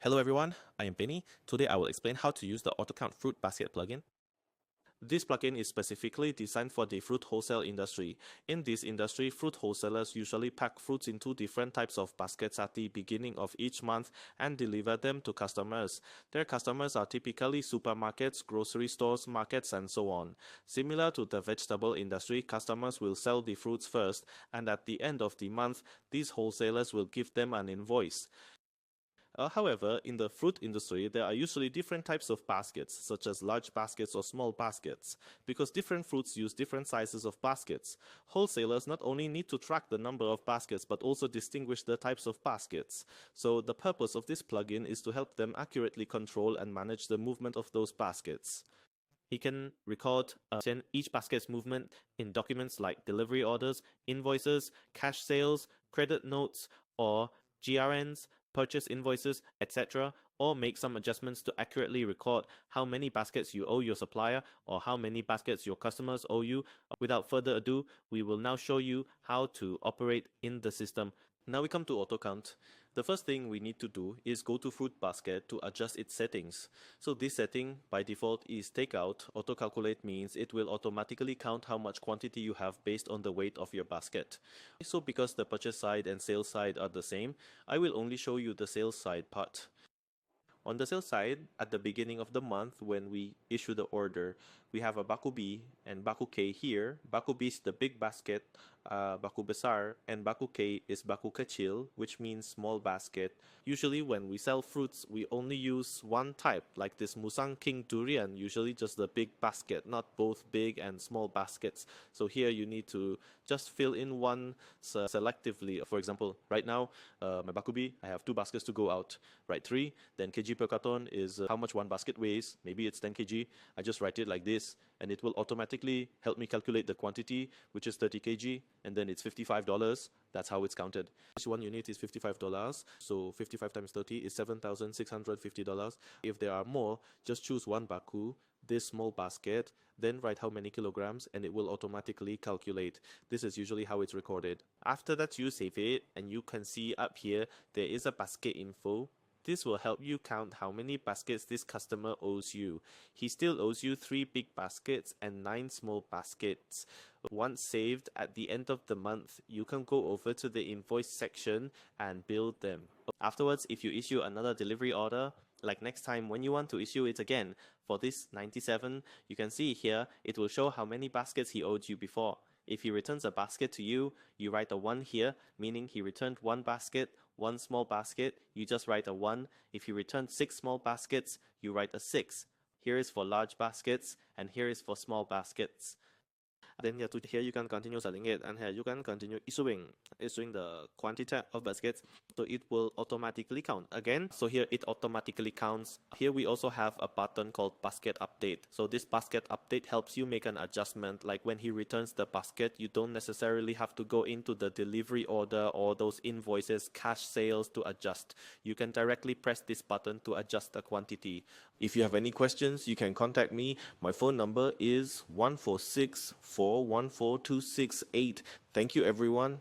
Hello everyone, I am Benny. Today I will explain how to use the AutoCount Fruit Basket plugin. This plugin is specifically designed for the fruit wholesale industry. In this industry, fruit wholesalers usually pack fruits into different types of baskets at the beginning of each month and deliver them to customers. Their customers are typically supermarkets, grocery stores, markets, and so on. Similar to the vegetable industry, customers will sell the fruits first, and at the end of the month, these wholesalers will give them an invoice. However, in the fruit industry, there are usually different types of baskets, such as large baskets or small baskets, because different fruits use different sizes of baskets. Wholesalers not only need to track the number of baskets, but also distinguish the types of baskets. So the purpose of this plugin is to help them accurately control and manage the movement of those baskets. He can record each basket's movement in documents like delivery orders, invoices, cash sales, credit notes, or GRNs, purchase invoices, etc., or make some adjustments to accurately record how many baskets you owe your supplier or how many baskets your customers owe you. Without further ado, we will now show you how to operate in the system. Now we come to AutoCount. The first thing we need to do is go to Fruit Basket to adjust its settings. So this setting by default is takeout. Auto-calculate means it will automatically count how much quantity you have based on the weight of your basket. So because the purchase side and sales side are the same, I will only show you the sales side part. On the sales side, at the beginning of the month when we issue the order, we have a Baku B and Baku K here. Baku B is the big basket, Baku Besar, and Baku K is Baku Kecil, which means small basket. Usually when we sell fruits, we only use one type, like this Musang King Durian, usually just the big basket, not both big and small baskets. So here you need to just fill in one selectively. For example, right now, my Baku B, I have 2 baskets to go out. Write 3, then kg per carton is how much one basket weighs. Maybe it's 10 kg. I just write it like this, and it will automatically help me calculate the quantity, which is 30 kg, and then it's $55. That's how it's counted. Each one unit is $55, so 55 times 30 is $7,650. If there are more, just choose one Baku, this small basket, then write how many kilograms, and it will automatically calculate. This is usually how it's recorded. After that, you save it, and you can see up here there is a basket info. This will help you count how many baskets this customer owes you. He still owes you 3 big baskets and 9 small baskets. Once saved, at the end of the month, you can go over to the invoice section and bill them. Afterwards, if you issue another delivery order, like next time when you want to issue it again, for this 97, you can see here, it will show how many baskets he owed you before. If he returns a basket to you, you write a 1 here, meaning he returned 1 basket, 1 small basket, you just write a 1. If he returned 6 small baskets, you write a 6. Here is for large baskets, and here is for small baskets. Then here you can continue selling it, and here you can continue issuing the quantity of baskets, so it will automatically count again. So here it automatically counts. Here we also have a button called basket update. So this basket update helps you make an adjustment, like when he returns the basket, you don't necessarily have to go into the delivery order or those invoices, cash sales to adjust. You can directly press this button to adjust the quantity. If you have any questions, you can contact me. My phone number is 146414268. Thank you everyone.